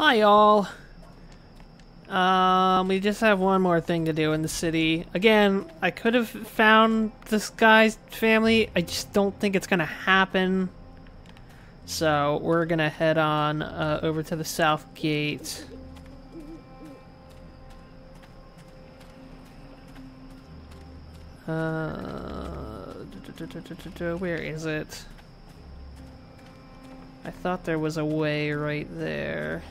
Hi, y'all. We just have one more thing to do in the city. Again, I could have found this guy's family. I just don't think it's gonna happen. So we're gonna head on over to the south gate. Where is it? I thought there was a way right there.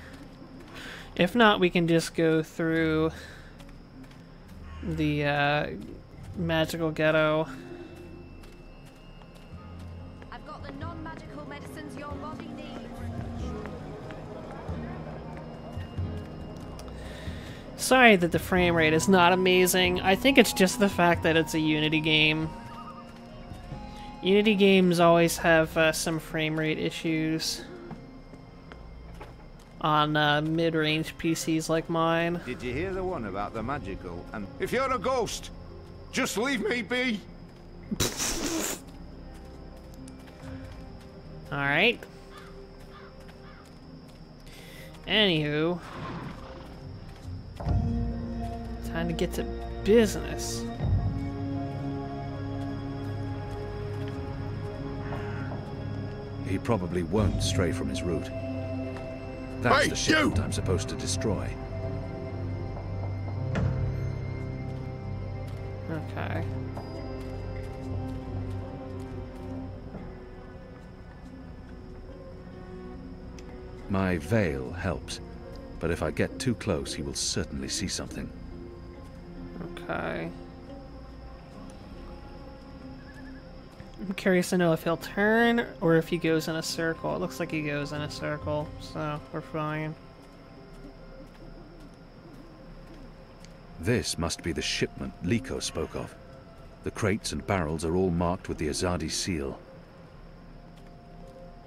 If not, we can just go through the magical ghetto. I've got the non-magical medicines your body needs. Sorry that the frame rate is not amazing. I think it's just the fact that it's a Unity game. Unity games always have some frame rate issues on mid-range PCs like mine. Did you hear the one about the magical? And if you're a ghost, just leave me be. Alright. Anywho. Time to get to business. He probably won't stray from his route. That's Hey, the shipment you! I'm supposed to destroy. Okay. My veil helps, but if I get too close, he will certainly see something. Okay. I'm curious to know if he'll turn or if he goes in a circle. It looks like he goes in a circle, so we're fine. This must be the shipment Liko spoke of. The crates and barrels are all marked with the Azadi seal.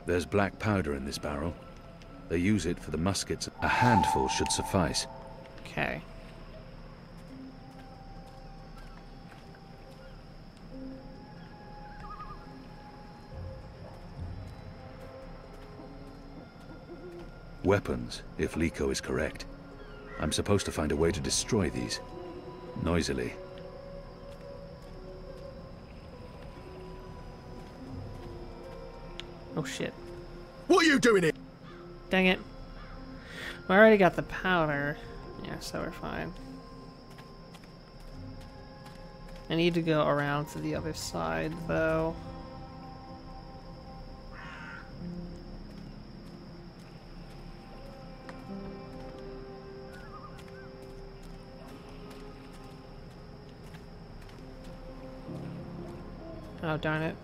There's black powder in this barrel. They use it for the muskets. A handful should suffice. Okay. Weapons, if Liko is correct. I'm supposed to find a way to destroy these. Noisily. Oh shit. What are you doing here? Dang it. We already got the powder. Yeah, so we're fine. I need to go around to the other side, though. Oh, darn it.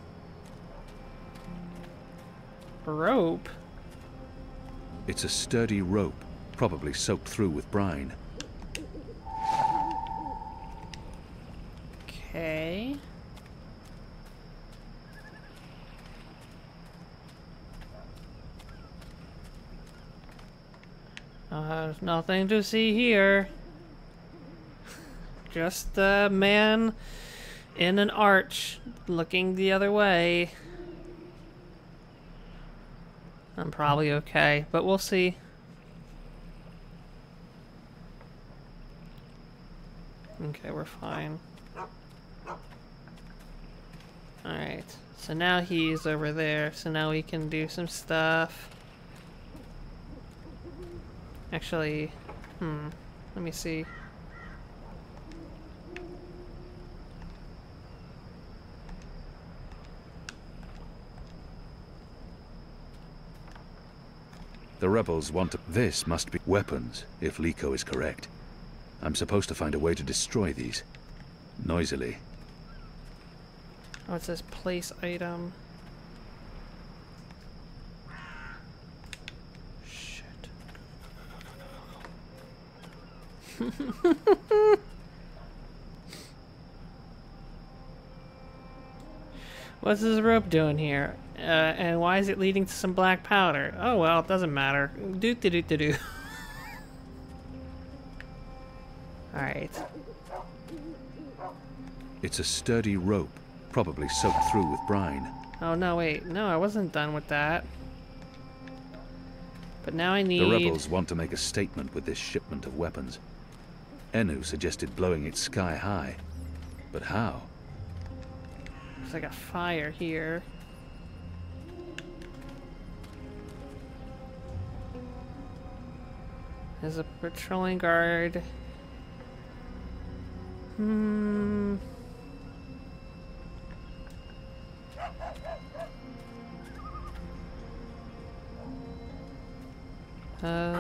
Rope? It's a sturdy rope, probably soaked through with brine. Okay. There's nothing to see here. Just a man in an arch looking the other way. I'm probably okay, but we'll see. Okay, we're fine. Alright, so now he's over there, so now we can do some stuff. Actually, let me see. The rebels want to... This must be weapons, if Liko is correct. I'm supposed to find a way to destroy these. Noisily. Oh, it says place item. Shit. What's this rope doing here? And why is it leading to some black powder? Oh well, it doesn't matter. Do. Alright. It's a sturdy rope, probably soaked through with brine. Oh no, wait. No, I wasn't done with that. But now I need... The rebels want to make a statement with this shipment of weapons. Enu suggested blowing it sky high. But how? There's like a fire here. There's a patrolling guard.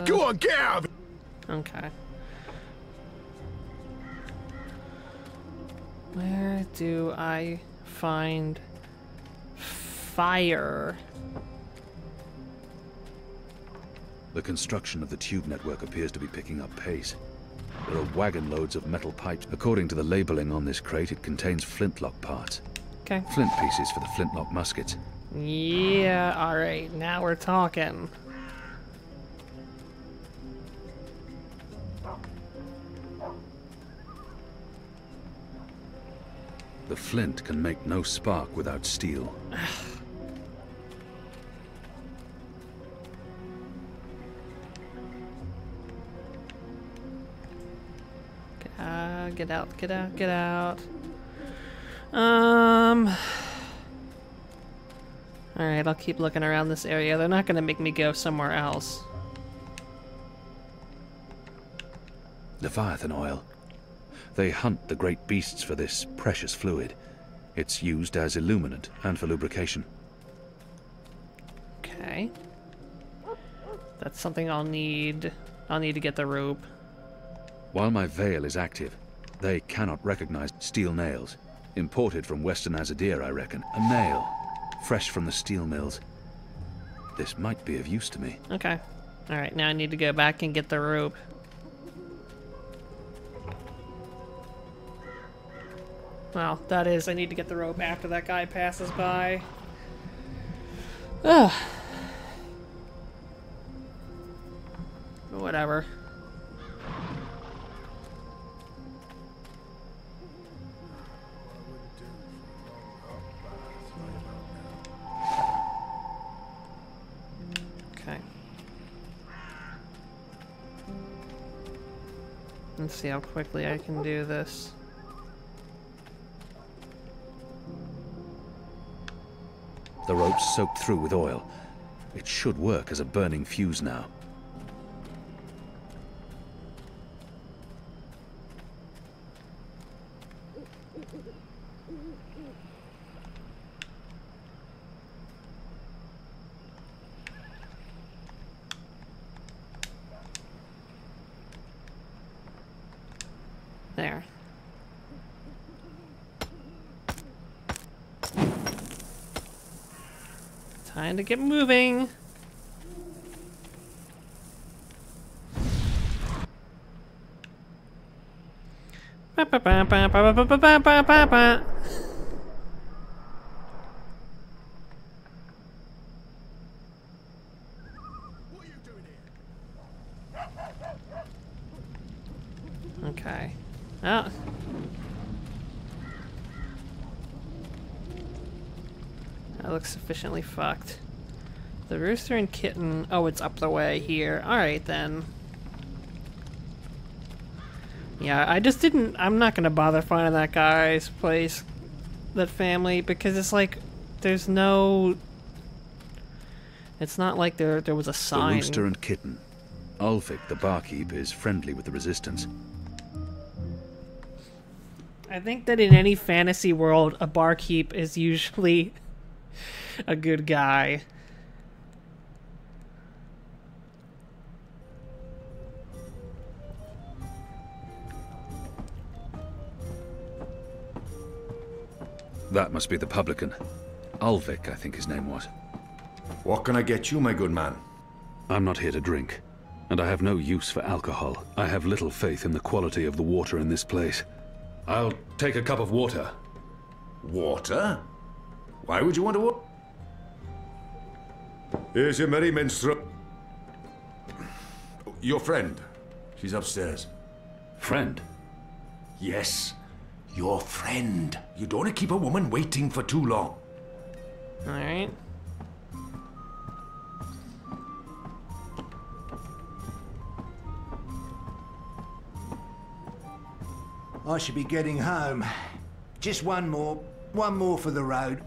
Go on, get out of it! Okay. Where do I find fire? The construction of the tube network appears to be picking up pace. There are wagon loads of metal pipes. According to the labeling on this crate, it contains flintlock parts. Okay. Flint pieces for the flintlock muskets. Yeah, alright, now we're talking. The flint can make no spark without steel. Get out, get out, get out. Alright, I'll keep looking around this area. They're not gonna make me go somewhere else. Leviathan oil. They hunt the great beasts for this precious fluid. It's used as illuminant and for lubrication. Okay. That's something I'll need. I'll need to get the rope. While my veil is active, they cannot recognize steel nails. Imported from Western Azadir, I reckon. A nail, fresh from the steel mills. This might be of use to me. Okay. Alright, now I need to go back and get the rope. Well, that is, I need to get the rope after that guy passes by. Ugh. Whatever. Okay. Let's see how quickly I can do this. The rope's soaked through with oil. It should work as a burning fuse now. There. Time to get moving. Ba ba ba ba ba ba ba ba ba ba ba. Okay. Oh. That looks sufficiently fucked. The rooster and kitten. Oh, it's up the way here. Alright then. Yeah, I just didn't. I'm not gonna bother finding that guy's place, that family, because it's like there's no. It's not like there was a sign. The rooster and kitten. Ulvik, the barkeep, is friendly with the resistance. I think that in any fantasy world, a barkeep is usually a good guy. That must be the publican. Ulvik, I think his name was. What can I get you, my good man? I'm not here to drink, and I have no use for alcohol. I have little faith in the quality of the water in this place. I'll take a cup of water. Water? Why would you want to... Here's your merry minstrel. Your friend. She's upstairs. Friend? Yes, your friend. You don't want to keep a woman waiting for too long. I should be getting home. Just one more for the road.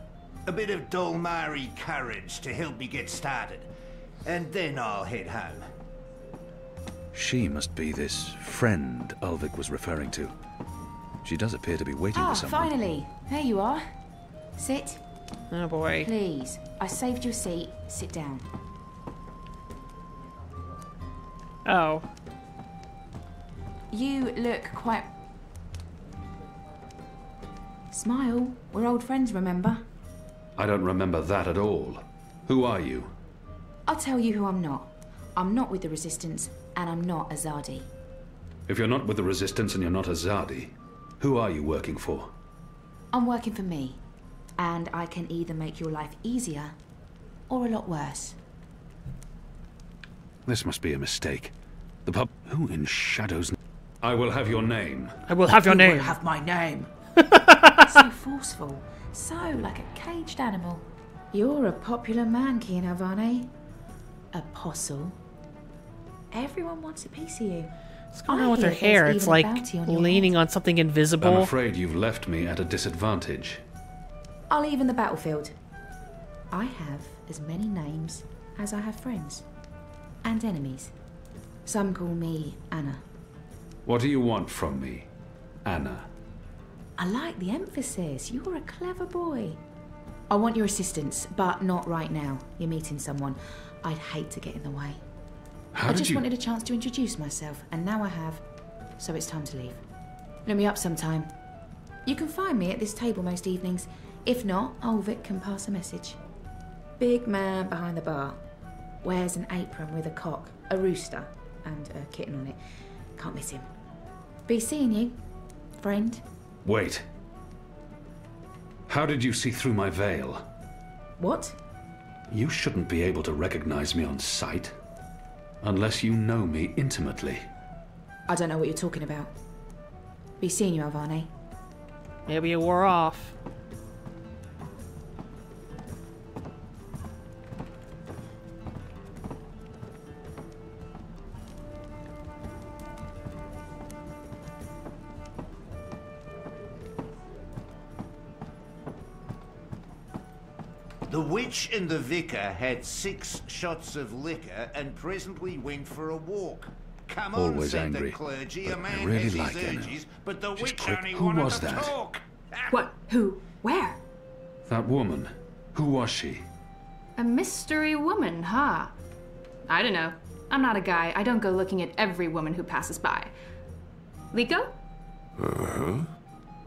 A bit of Dolmari courage to help me get started. And then I'll head home. She must be this friend Ulvik was referring to. She does appear to be waiting for someone. Finally. There you are. Sit. Oh boy. Please. I saved your seat. Sit down. Oh. You look quite... Smile. We're old friends, remember? I don't remember that at all. Who are you? I'll tell you who I'm not. I'm not with the Resistance, and I'm not a Zardi. If you're not with the Resistance and you're not a Zardi, who are you working for? I'm working for me, and I can either make your life easier or a lot worse. This must be a mistake. The pub... Who in shadows... I will have your name. I will have your name. You will have my name. So forceful. So like a caged animal. You're a popular man, Kian Avane. Apostle. Everyone wants a piece of you. What's going on with her hair? It's like leaning on something invisible. I'm afraid you've left me at a disadvantage. I'll even the battlefield. I have as many names as I have friends. And enemies. Some call me Anna. What do you want from me, Anna? I like the emphasis. You're a clever boy. I want your assistance, but not right now. You're meeting someone. I'd hate to get in the way. I just wanted a chance to introduce myself, and now I have. So it's time to leave. Look me up sometime. You can find me at this table most evenings. If not, Ulvik can pass a message. Big man behind the bar. Wears an apron with a cock, a rooster, and a kitten on it. Can't miss him. Be seeing you, friend. Wait. How did you see through my veil? What? You shouldn't be able to recognize me on sight. Unless you know me intimately. I don't know what you're talking about. Be seeing you, Avane. Maybe it wore off. The witch and the vicar had 6 shots of liquor and presently went for a walk. Come on, Always said angry, the clergy, but a I man really has like his Anna. urges, but the She's witch quick. only Who wanted was to that? talk. What? Who? Where? That woman. Who was she? A mystery woman, huh? I don't know. I'm not a guy. I don't go looking at every woman who passes by. Liko? Uh-huh.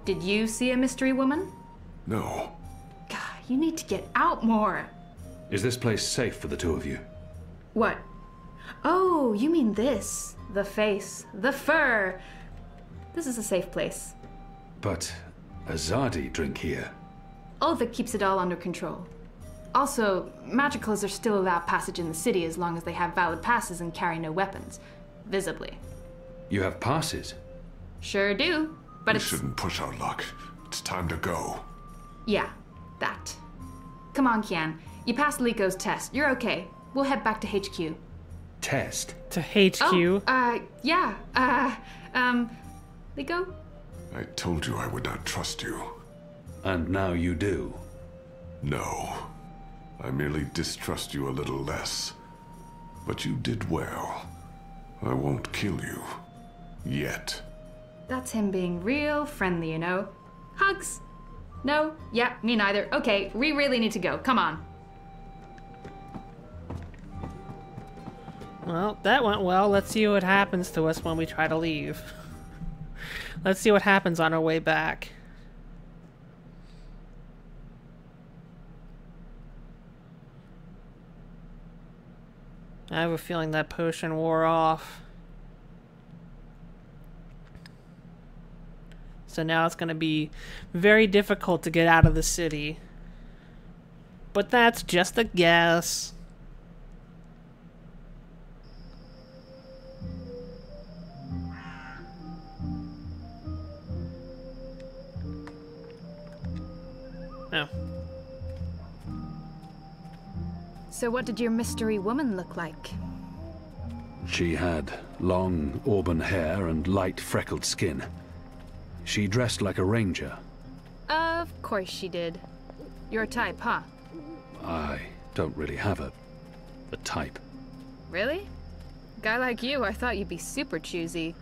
Did you see a mystery woman? No. God, you need to get out more. Is this place safe for the two of you? What? Oh, you mean this. The face. The fur. This is a safe place. But Azadi drink here. Ulvik keeps it all under control. Also, magicals are still allowed passage in the city as long as they have valid passes and carry no weapons. Visibly. You have passes? Sure do, but We it's... shouldn't push our luck. It's time to go. Yeah, that. Come on, Kian. You passed Liko's test. You're okay. We'll head back to HQ. Test? To HQ? Yeah. Liko? I told you I would not trust you. And now you do. No. I merely distrust you a little less. But you did well. I won't kill you. Yet. That's him being real friendly, you know. Hugs? No? Yeah, me neither. Okay, we really need to go. Come on. Well, that went well. Let's see what happens to us when we try to leave. Let's see what happens on our way back. I have a feeling that potion wore off. So now it's going to be very difficult to get out of the city. But that's just a guess. Oh. So what did your mystery woman look like? She had long auburn hair and light freckled skin. She dressed like a ranger. Of course she did. Your type, huh? I don't really have a type. Really? Guy like you, I thought you'd be super choosy.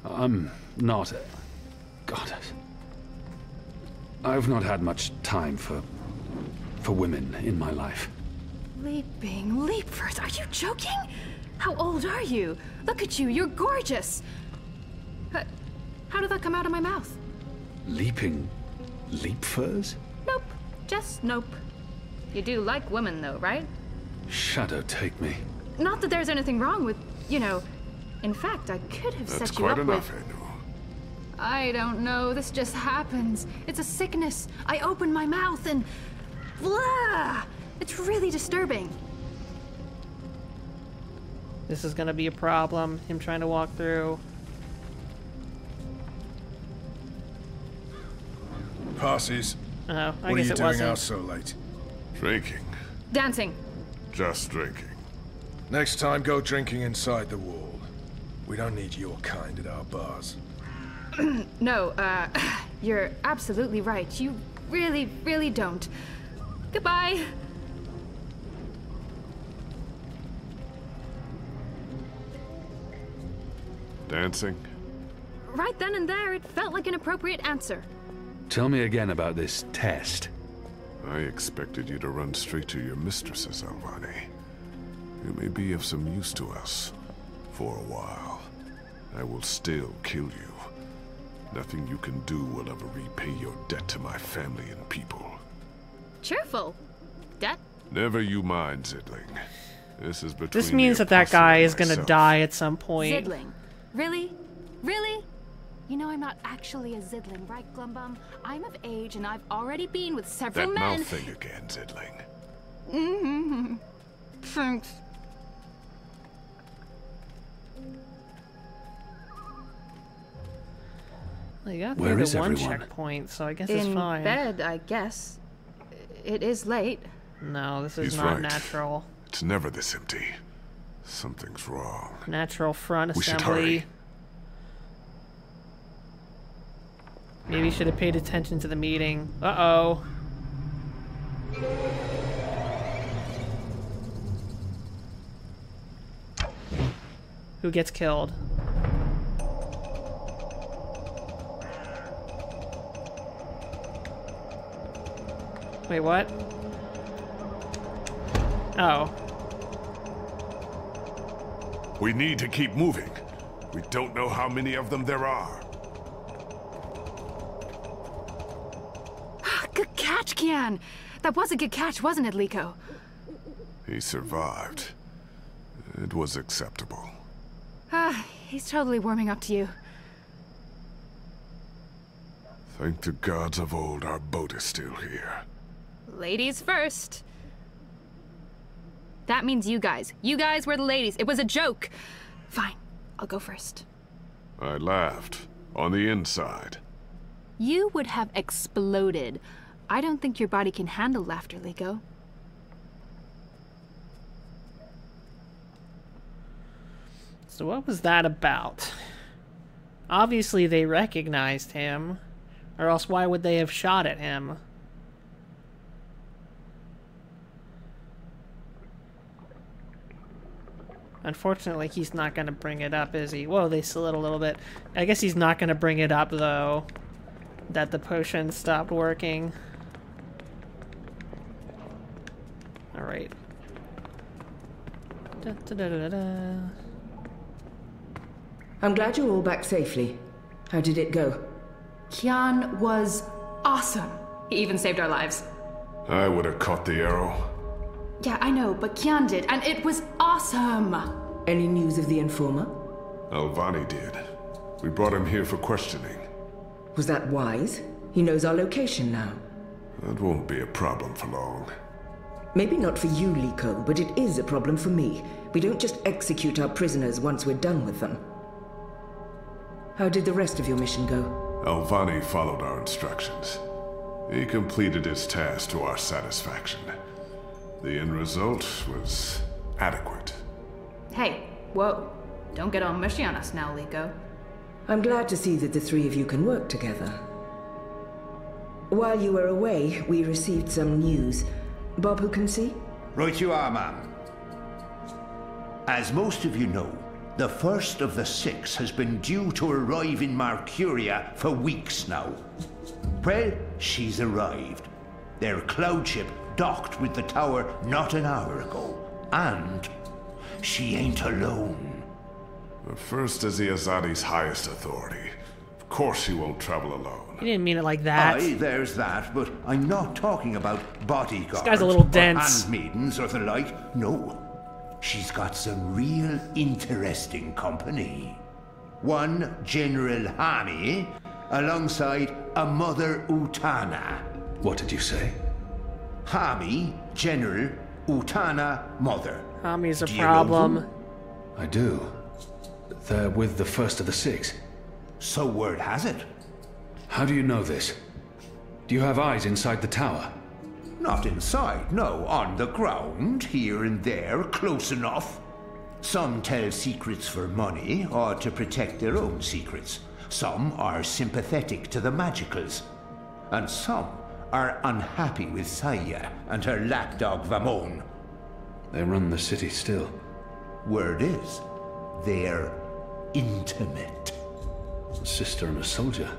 I'm not. God. I've not had much time for women in my life. Leaping leapers, are you joking? How old are you? Look at you, you're gorgeous. How did that come out of my mouth? Leaping leapfurs? Nope, just nope. You do like women though, right? Shadow take me. Not that there's anything wrong with, you know. In fact, I could have That's set you up quite enough, with... Anu. I don't know, this just happens. It's a sickness. I open my mouth and... blah! It's really disturbing. This is gonna be a problem, him trying to walk through. Passes. Oh, I What are guess you it doing wasn't. out so late? Drinking. Dancing. Just drinking. Next time, go drinking inside the wall. We don't need your kind at our bars. No, you're absolutely right. You really, really don't. Goodbye. Dancing? Right then and there, it felt like an appropriate answer. Tell me again about this test. I expected you to run straight to your mistresses, Alvani. You may be of some use to us. For a while. I will still kill you. Nothing you can do will ever repay your debt to my family and people. Cheerful. Debt? Never you mind, Zidling. This is between This means the that Apostle guy and is gonna myself. die at some point. Zidling. Really? Really? You know I'm not actually a Zidling, right, Glumbum? I'm of age and I've already been with several That men. mouth thing again, Zidling. Mm-hmm. Thanks. Well, you got Where through is the one everyone? checkpoint, so I guess it's In fine. bed, I guess. It is late. No, this is He's not right. natural. It's never this empty. Something's wrong. Natural front We should assembly. hurry. Maybe you should have paid attention to the meeting. Uh-oh. Who gets killed? Wait, what? Oh. We need to keep moving. We don't know how many of them there are. Good catch, Kian! That was a good catch, wasn't it, Liko? He survived. It was acceptable. He's totally warming up to you. Thank the gods of old our boat is still here. Ladies first. That means you guys. You guys were the ladies. It was a joke. Fine, I'll go first. I laughed. On the inside. You would have exploded. I don't think your body can handle laughter, Liko. So what was that about? Obviously they recognized him, or else why would they have shot at him? Unfortunately, he's not going to bring it up, is he? Whoa, they slid a little bit. I guess he's not going to bring it up, though, that the potion stopped working. Alright. I'm glad you're all back safely. How did it go? Kian was awesome. He even saved our lives. I would have caught the arrow. Yeah, I know, but Kian did, and it was awesome! Any news of the informer? Alvani did. We brought him here for questioning. Was that wise? He knows our location now. That won't be a problem for long. Maybe not for you, Liko, but it is a problem for me. We don't just execute our prisoners once we're done with them. How did the rest of your mission go? Alvani followed our instructions. He completed his task to our satisfaction. The end result was adequate. Hey, whoa. Don't get all mushy on us now, Liko. I'm glad to see that the three of you can work together. While you were away, we received some news. Bob, who can see? Right you are, ma'am. As most of you know, the first of the 6 has been due to arrive in Mercuria for weeks now. Well, she's arrived. Their cloud ship docked with the tower not an hour ago. And she ain't alone. The first is the Azadi's highest authority. Of course she won't travel alone. You didn't mean it like that. Aye, there's that, but I'm not talking about bodyguards. This guy's a little dense. Or handmaidens or the like. No. She's got some real interesting company. One General Hani, alongside a Mother Utana. What did you say? Hami, General, Utana, Mother. Hami's a Do you know problem. them? I do. They're with the first of the 6. So word has it. How do you know this? Do you have eyes inside the tower? Not inside, no. On the ground, here and there, close enough. Some tell secrets for money, or to protect their own secrets. Some are sympathetic to the magicals. And some are unhappy with Saya and her lapdog Vamon. They run the city still. Word is, they're intimate. A sister and a soldier.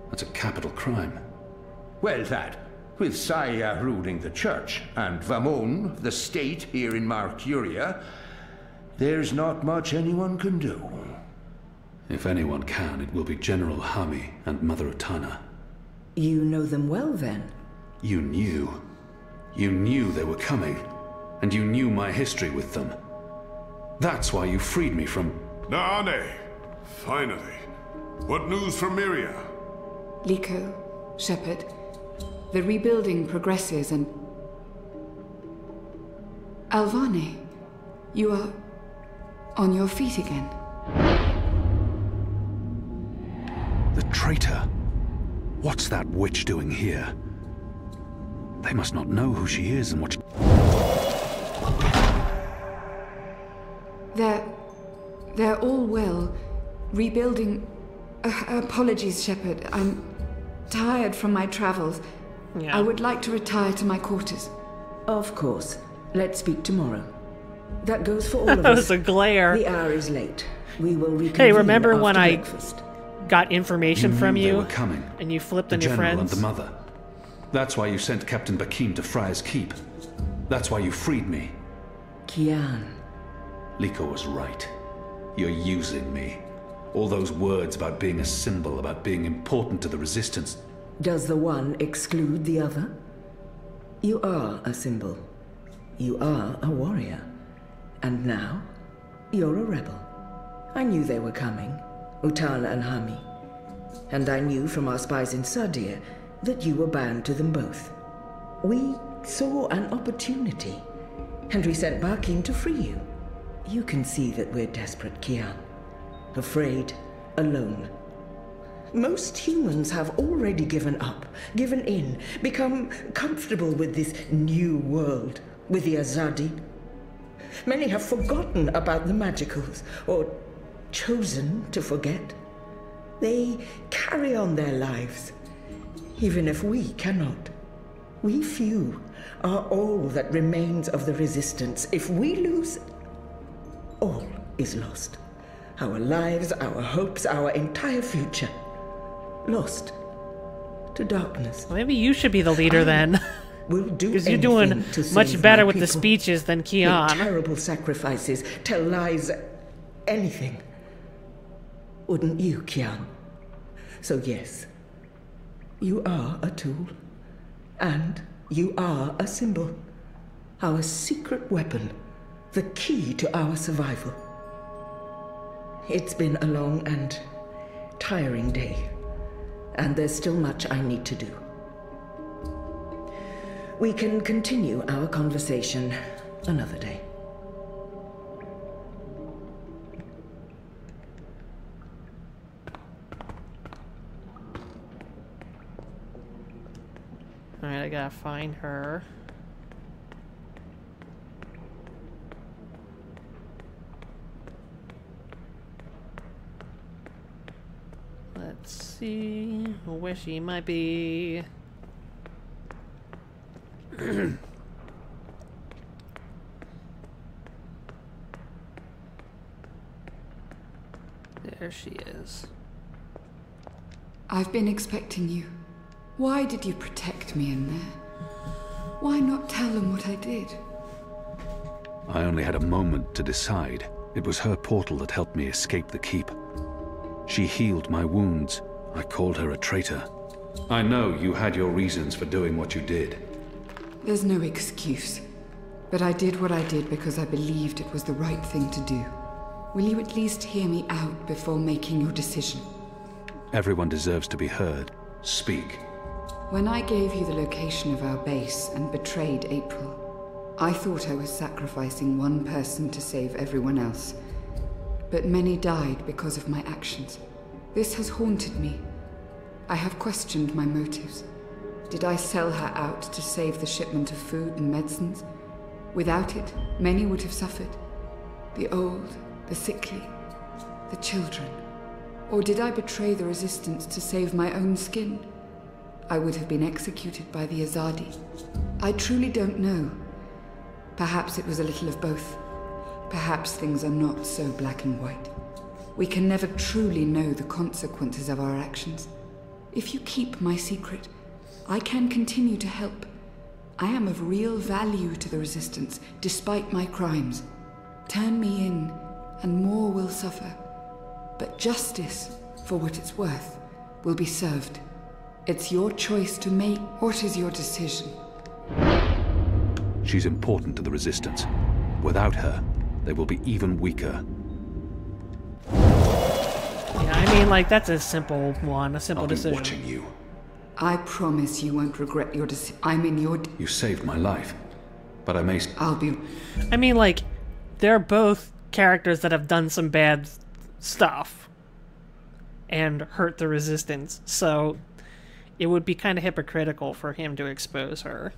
That's a capital crime. Well, that, with Saya ruling the church, and Vamon, the state here in Mercuria, there's not much anyone can do. If anyone can, it will be General Hami and Mother Utana. You know them well, then? You knew. You knew they were coming. And you knew my history with them. That's why you freed me from... Naane! Finally. What news from Myria? Liko, Shepard, the rebuilding progresses and... Alvane, you are on your feet again. The traitor. What's that witch doing here? They must not know who she is and what she... They're all well. Rebuilding... apologies, Shepard. I'm tired from my travels. Yeah. I would like to retire to my quarters. Of course. Let's speak tomorrow. That goes for all of us. That was a glare. The hour is late. We will reconvene. Hey, remember when after I breakfast. got information from They you were coming. and you flipped The on your general friends? and the mother. That's why you sent Captain Bakim to Friar's Keep. That's why you freed me. Kian. Liko was right. You're using me. All those words about being a symbol, about being important to the Resistance. Does the one exclude the other? You are a symbol. You are a warrior. And now, you're a rebel. I knew they were coming, Utana and Hami. And I knew from our spies in Sardir that you were bound to them both. We saw an opportunity, and we sent Bakim to free you. You can see that we're desperate, Kian. Afraid, alone. Most humans have already given up, given in, become comfortable with this new world, with the Azadi. Many have forgotten about the magicals, or chosen to forget. They carry on their lives, even if we cannot. We few are all that remains of the Resistance. If we lose, all is lost. Our lives, our hopes, our entire future. Lost to darkness. Well, maybe you should be the leader then. We'll do because you're doing anything to much save better my with the people. speeches than Make Kian. terrible sacrifices, tell lies, anything. Wouldn't you, Kian? So yes, you are a tool, and you are a symbol. Our secret weapon, the key to our survival. It's been a long and tiring day, and there's still much I need to do. We can continue our conversation another day. Alright, I gotta find her. see where she might be. There she is. I've been expecting you. Why did you protect me in there? Why not tell them what I did? I only had a moment to decide. It was her portal that helped me escape the keep. She healed my wounds. I called her a traitor. I know you had your reasons for doing what you did. There's no excuse. But I did what I did because I believed it was the right thing to do. Will you at least hear me out before making your decision? Everyone deserves to be heard. Speak. When I gave you the location of our base and betrayed April, I thought I was sacrificing one person to save everyone else. But many died because of my actions. This has haunted me. I have questioned my motives. Did I sell her out to save the shipment of food and medicines? Without it, many would have suffered. The old, the sickly, the children. Or did I betray the resistance to save my own skin? I would have been executed by the Azadi. I truly don't know. Perhaps it was a little of both. Perhaps things are not so black and white. We can never truly know the consequences of our actions. If you keep my secret, I can continue to help. I am of real value to the Resistance, despite my crimes. Turn me in, and more will suffer. But justice, for what it's worth, will be served. It's your choice to make. What is your decision? She's important to the Resistance. Without her, they will be even weaker. Yeah, I mean, like, that's a simple one, a simple decision. I'll be watching you. I promise you won't regret your decision. I'm in your... You saved my life, but I may... I'll be... I mean, like, they're both characters that have done some bad stuff and hurt the Resistance, so it would be kind of hypocritical for him to expose her.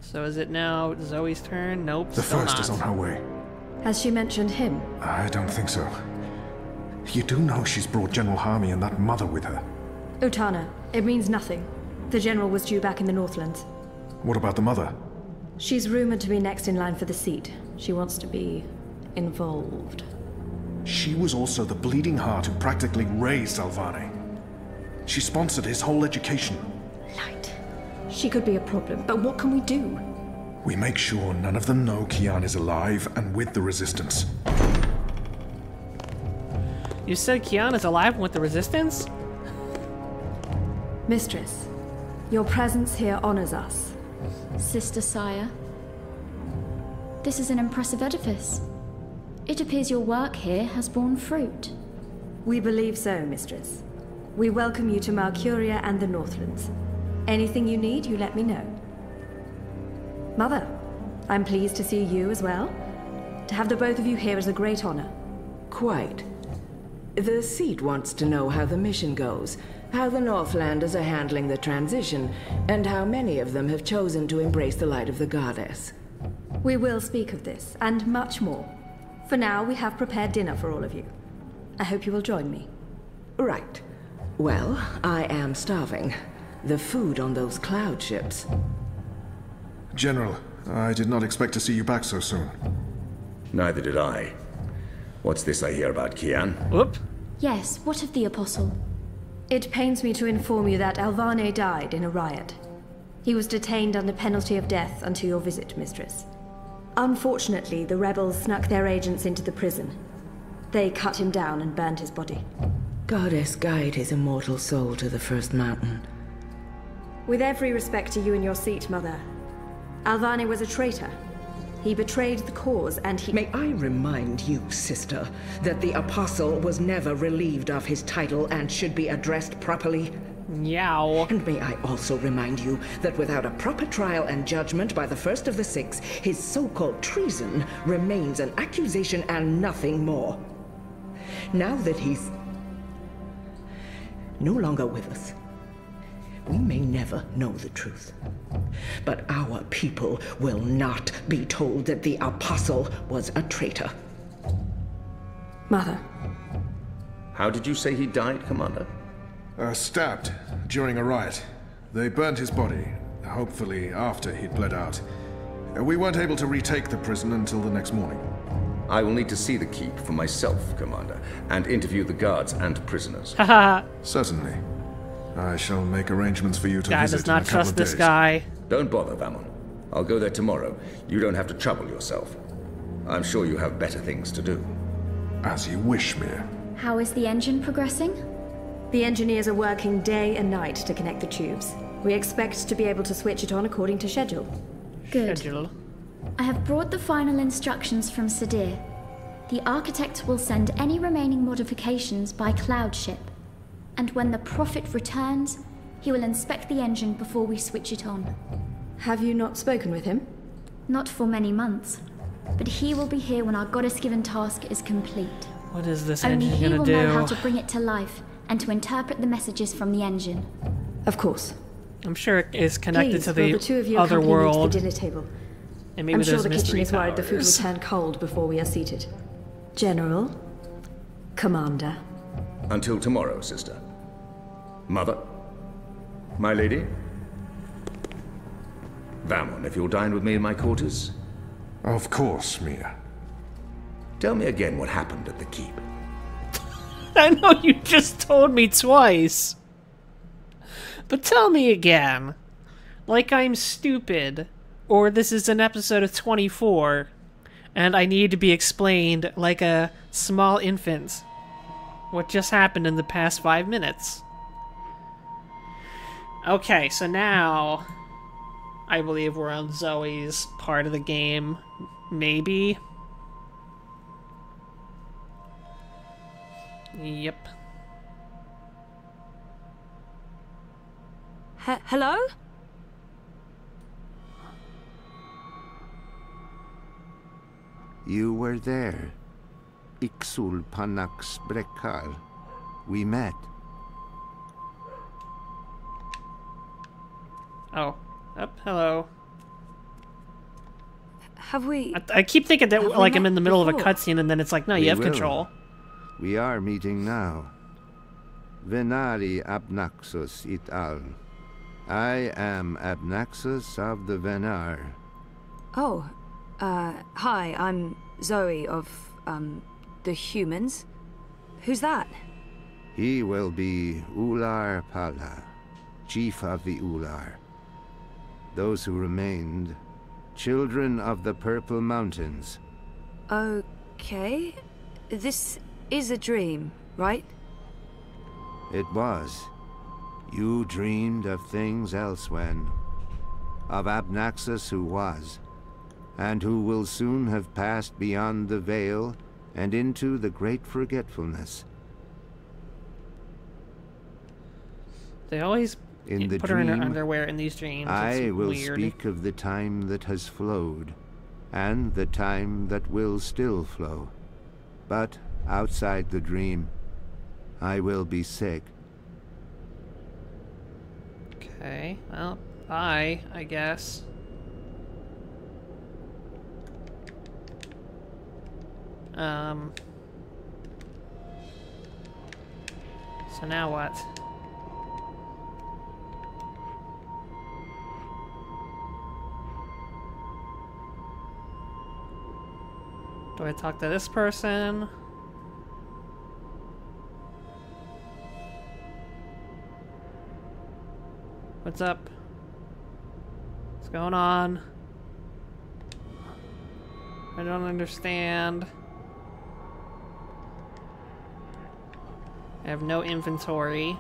So is it now Zoe's turn? Nope. The First is on her way. Has she mentioned him? I don't think so. You do know she's brought General Harmy and that mother with her. Utana, it means nothing. The General was due back in the Northlands. What about the mother? She's rumored to be next in line for the seat. She wants to be involved. She was also the bleeding heart who practically raised Alvane. She sponsored his whole education. Light. She could be a problem, but what can we do? We make sure none of them know Kian is alive and with the Resistance. You said Kian is alive and with the Resistance? Mistress, your presence here honors us. Sister Sire, this is an impressive edifice. It appears your work here has borne fruit. We believe so, Mistress. We welcome you to Malcuria and the Northlands. Anything you need, you let me know. Mother, I'm pleased to see you as well. To have the both of you here is a great honor. Quite. The seat wants to know how the mission goes, how the Northlanders are handling the transition, and how many of them have chosen to embrace the light of the goddess. We will speak of this, and much more. For now, we have prepared dinner for all of you. I hope you will join me. Right. Well, I am starving. The food on those cloud ships. General, I did not expect to see you back so soon. Neither did I. What's this I hear about Kian? Whoop. Yes, what of the Apostle? It pains me to inform you that Alvane died in a riot. He was detained under penalty of death until your visit, Mistress. Unfortunately, the rebels snuck their agents into the prison. They cut him down and burned his body. Goddess, guide his immortal soul to the first mountain. With every respect to you and your seat, Mother, Alvane was a traitor. He betrayed the cause and he... May I remind you, sister, that the Apostle was never relieved of his title and should be addressed properly? Yow. And may I also remind you that without a proper trial and judgment by the first of the six, his so-called treason remains an accusation and nothing more. Now that he's no longer with us, we may never know the truth. But our people will not be told that the Apostle was a traitor. Mother, How did you say he died, Commander? Stabbed during a riot. They burned his body, hopefully after he'd bled out. We weren't able to retake the prison until the next morning. I will need to see the keep for myself, Commander, and interview the guards and prisoners. Haha. Certainly. I shall make arrangements for you to Guy visit does not in a couple trust of this days. guy. Don't bother, Vamon. I'll go there tomorrow. You don't have to trouble yourself. I'm sure you have better things to do. As you wish, Mir. How is the engine progressing? The engineers are working day and night to connect the tubes. We expect to be able to switch it on according to schedule. Good. Schedule. I have brought the final instructions from Sadir. The architect will send any remaining modifications by cloud ship. And when the Prophet returns, he will inspect the engine before we switch it on. Have you not spoken with him? Not for many months. But he will be here when our goddess-given task is complete. What is this Only engine he gonna will do? know how to bring it to life and to interpret the messages from the engine. Of course. I'm sure it is connected Please, to will the two of you other accompany me to world. the dinner table? And maybe I'm sure there's the kitchen mystery is worried the food will powers. turn cold before we are seated. General, Commander. Until tomorrow, sister. Mother? My lady? Vamon, if you'll dine with me in my quarters. Of course, Mir. Tell me again what happened at the keep. I know you just told me twice. But tell me again. Like I'm stupid. Or this is an episode of 24. And I need to be explained like a small infant. What just happened in the past 5 minutes. Okay, so now I believe we're on Zoe's part of the game. Maybe. Yep. Hello? You were there. Ixul Panax Brekal. We met. Oh. Hello. Have we... I keep thinking that like I'm in the middle of a before? cutscene and then it's like, no, you We have will. control. We are meeting now. Venari Abnaxus et al. I am Abnaxus of the Venar. Oh, hi, I'm Zoe of, the humans. Who's that? He will be Ular Pala, chief of the Ular. Those who remained, children of the Purple Mountains. Okay. This is a dream, right? It was. You dreamed of things elsewhen. Of Abnaxus who was, and who will soon have passed beyond the veil and into the great forgetfulness. They always In the put her in her dream, underwear in these dreams. I It's will weird. speak of the time that has flowed, and the time that will still flow. But outside the dream, I will be sick. Okay, well, bye, I guess. So now what? Do I talk to this person? What's up? What's going on? I don't understand. I have no inventory.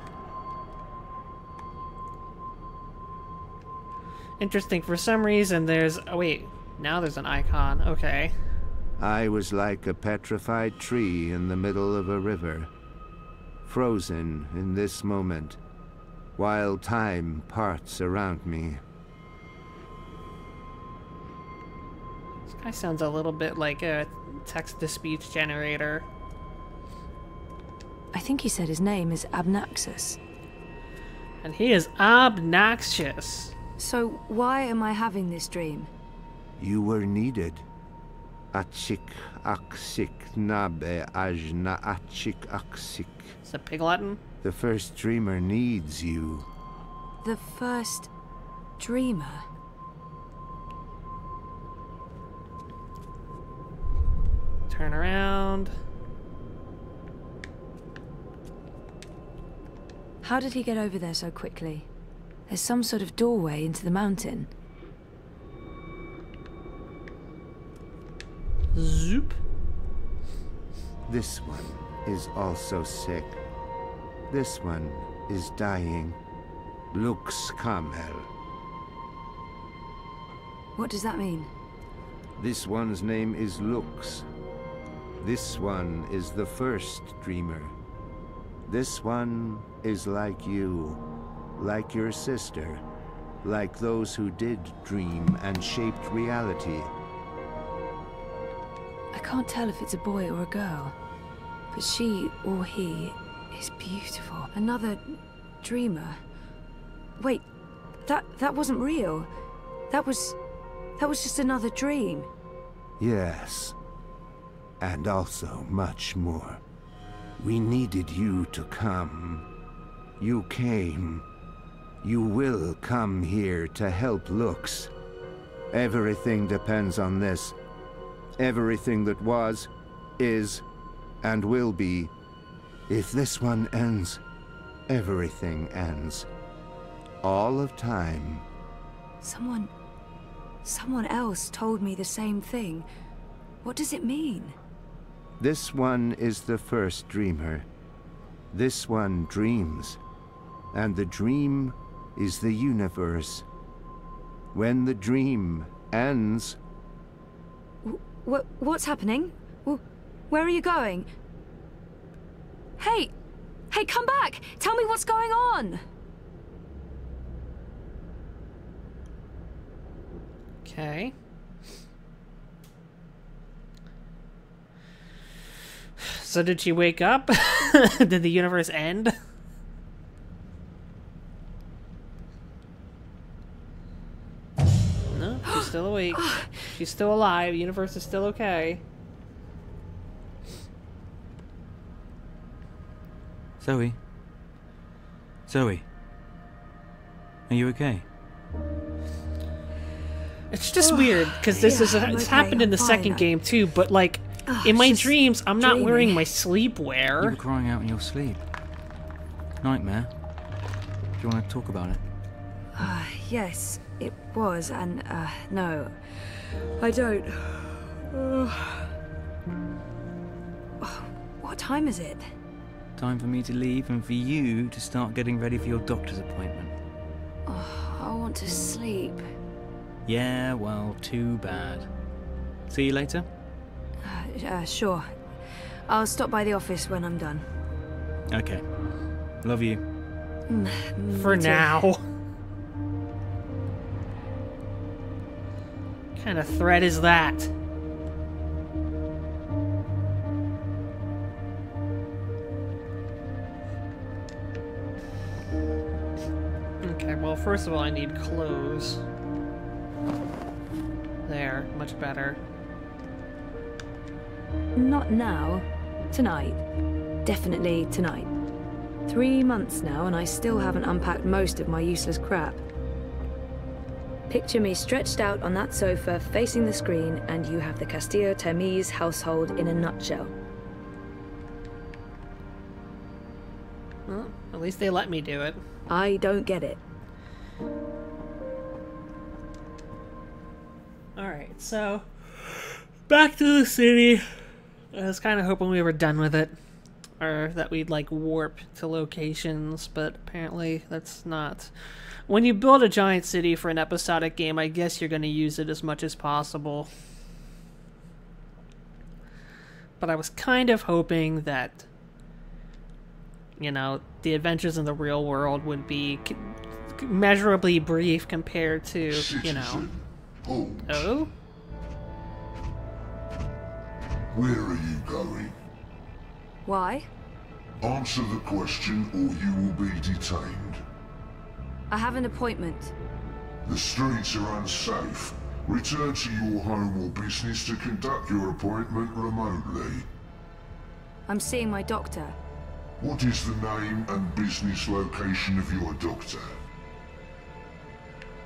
Interesting, for some reason there's... Oh wait, now there's an icon, okay. I was like a petrified tree in the middle of a river, frozen in this moment, while time parts around me. This guy sounds a little bit like a text-to-speech generator. I think he said his name is Abnaxus. And he is Obnoxious. So why am I having this dream? You were needed. Achik aksik nabe ajna achik aksik. Is that Pig Latin? The first dreamer needs you. The first dreamer? Turn around. How did he get over there so quickly? There's some sort of doorway into the mountain. Zoop. This one is also sick. This one is dying. Lux Kamel. What does that mean? This one's name is Lux. This one is the first dreamer. This one is like you, like your sister, like those who did dream and shaped reality. I can't tell if it's a boy or a girl, but she or he is beautiful. Another dreamer. Wait, that wasn't real. That was just another dream. Yes. And also much more. We needed you to come. You came. You will come here to help Lux. Everything depends on this. Everything that was, is, and will be. If this one ends, everything ends. All of time. Someone else told me the same thing. What does it mean? This one is the first dreamer. This one dreams. And the dream is the universe. When the dream ends... What's happening? Where are you going? Hey! Hey, come back! Tell me what's going on! Okay. So did she wake up? Did the universe end? No, she's still awake. She's still alive. The universe is still okay. Zoe? Zoe? Are you okay? It's just weird, because this is it's happened in the second game too, but like, in my dreams, I'm not wearing my sleepwear. You were crying out in your sleep. Nightmare. Do you want to talk about it? Yes, it was, and, no. I don't. What time is it? Time for me to leave and for you to start getting ready for your doctor's appointment. Oh, I want to sleep. Yeah, well, too bad. See you later? Sure. I'll stop by the office when I'm done. Okay. Love you. For now. What kind of threat is that? Okay, well, first of all, I need clothes. There, much better. Not now. Tonight. Definitely tonight. 3 months now, and I still haven't unpacked most of my useless crap. Picture me stretched out on that sofa, facing the screen, and you have the Castillo Termes household in a nutshell. Well, at least they let me do it. I don't get it. Alright, so back to the city. I was kind of hoping we were done with it, or that we'd like warp to locations, but apparently that's not. When you build a giant city for an episodic game, I guess you're going to use it as much as possible. But I was kind of hoping that, you know, the adventures in the real world would be measurably brief compared to, you know. Oh? Where are you going? Why? Answer the question or you will be detained. I have an appointment. The streets are unsafe. Return to your home or business to conduct your appointment remotely. I'm seeing my doctor. What is the name and business location of your doctor?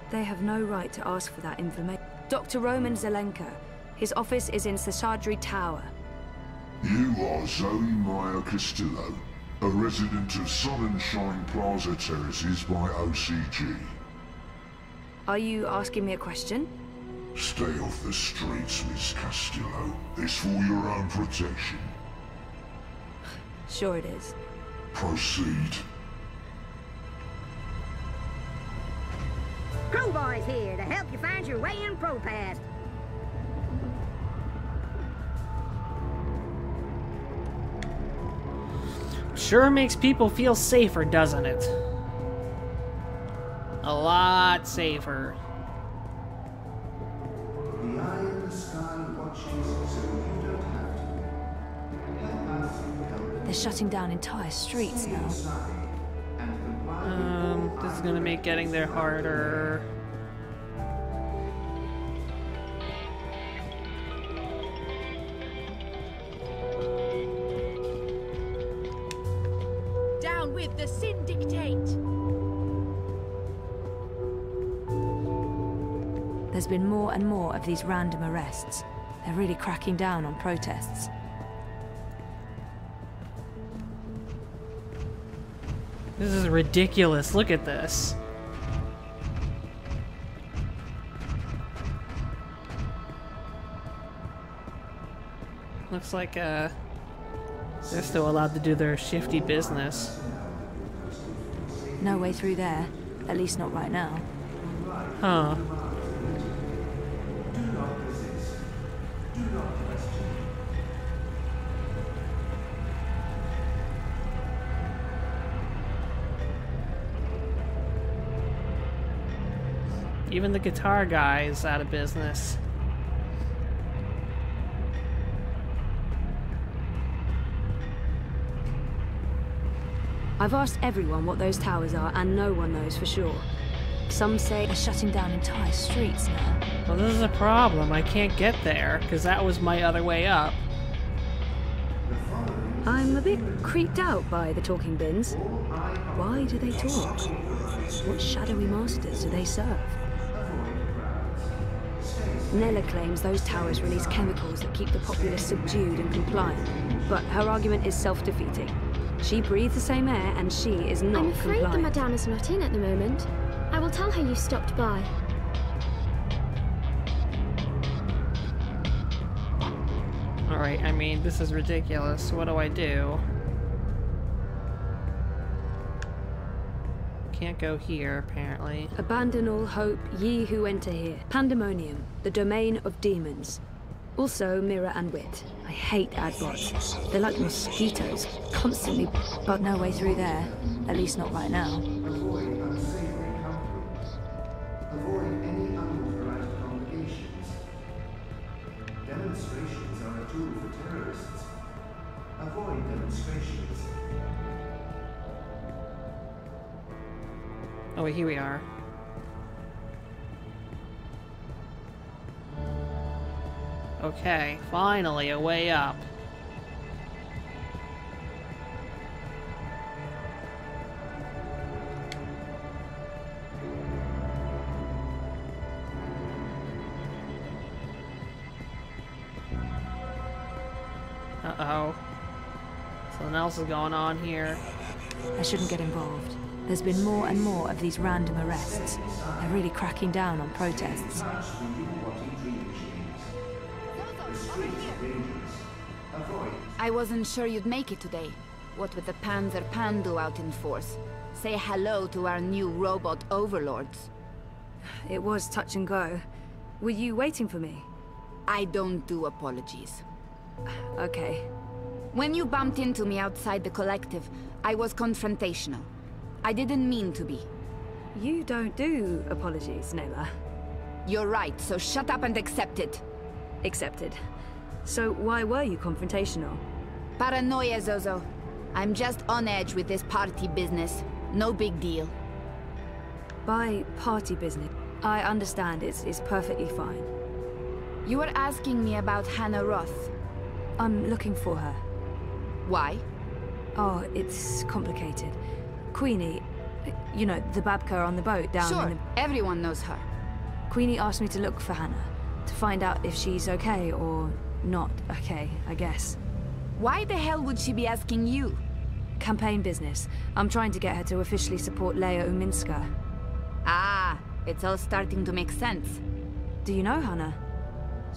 They have no right to ask for that information. Dr. Roman Zelenka. His office is in Sashadri Tower. You are Zoe Meyer Castillo, a resident of Sun and Shine Plaza Terraces by OCG. Are you asking me a question? Stay off the streets, Miss Castillo. It's for your own protection. Sure it is. Proceed. Crowbar's here to help you find your way in ProPad. Sure makes people feel safer, doesn't it? A lot safer. The eye in the sky watches so you don't have to. Help us help. They're shutting down entire streets now. This is gonna make getting there harder. Down with the syndicate! There's been more and more of these random arrests. They're really cracking down on protests. This is ridiculous. Look at this. Looks like they're still allowed to do their shifty business. No way through there. At least not right now. Huh. Even the guitar guy is out of business. I've asked everyone what those towers are, and no one knows for sure. Some say they're shutting down entire streets now. Well, this is a problem. I can't get there, because that was my other way up. I'm a bit creeped out by the talking bins. Why do they talk? What shadowy masters do they serve? Nella claims those towers release chemicals that keep the populace subdued and compliant, but her argument is self-defeating. She breathes the same air, and she is not I'm afraid compliant. the Madame is not in at the moment. I will tell her you stopped by. Alright, I mean, this is ridiculous. What do I do? Can't go here, apparently. Abandon all hope, ye who enter here. Pandemonium, the domain of demons. Also, Mirror and Wit. I hate adbots. They're like mosquitoes, constantly, but no way through there. At least not right now. Avoid unsavory companies. Avoid any unauthorized congregations. Demonstrations are a tool for terrorists. Avoid demonstrations. Oh, wait, here we are. Okay, finally, a way up. Uh-oh. Something else is going on here. I shouldn't get involved. There's been more and more of these random arrests. They're really cracking down on protests. I wasn't sure you'd make it today. What would the Panzer Pan do out in force? Say hello to our new robot overlords. It was touch and go. Were you waiting for me? I don't do apologies. Okay. When you bumped into me outside the collective, I was confrontational. I didn't mean to be. You don't do apologies, Nayla. You're right, so shut up and accept it. Accepted. So why were you confrontational? Paranoia, Zozo. I'm just on edge with this party business. No big deal. By party business, I understand. It's perfectly fine. You were asking me about Hannah Roth. I'm looking for her. Why? Oh, it's complicated. Queenie, you know, the Babka on the boat down Sure, in the... everyone knows her. Queenie asked me to look for Hannah, to find out if she's okay or not okay, I guess. Why the hell would she be asking you? Campaign business. I'm trying to get her to officially support Leia Uminska. Ah, it's all starting to make sense. Do you know Hannah?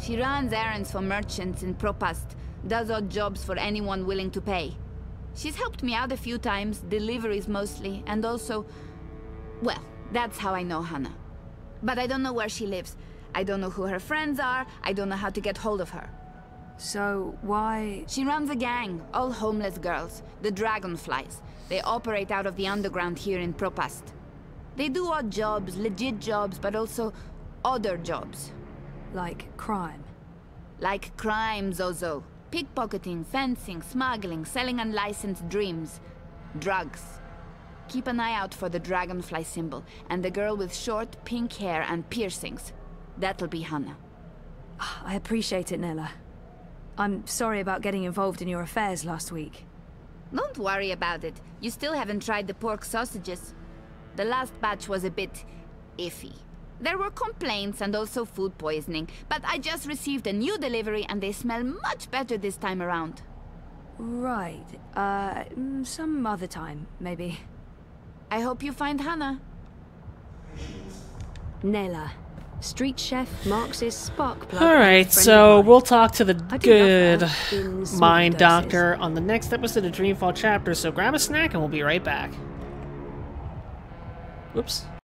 She runs errands for merchants in Propast, does odd jobs for anyone willing to pay. She's helped me out a few times, deliveries mostly, and also... Well, that's how I know Hannah. But I don't know where she lives. I don't know who her friends are, I don't know how to get hold of her. So, why... She runs a gang, all homeless girls, the Dragonflies. They operate out of the underground here in Propast. They do odd jobs, legit jobs, but also odder jobs. Like crime? Like crime, Zozo. Pickpocketing, fencing, smuggling, selling unlicensed dreams. Drugs. Keep an eye out for the dragonfly symbol, and the girl with short, pink hair and piercings. That'll be Hannah. I appreciate it, Nella. I'm sorry about getting involved in your affairs last week. Don't worry about it. You still haven't tried the pork sausages. The last batch was a bit... iffy. There were complaints and also food poisoning, but I just received a new delivery and they smell much better this time around. Right. Some other time, maybe. I hope you find Hannah. Nella. Street chef, Marxist, spark plug. Alright, so we'll talk to the good mind doctor on the next episode of Dreamfall chapter, so grab a snack and we'll be right back. Whoops.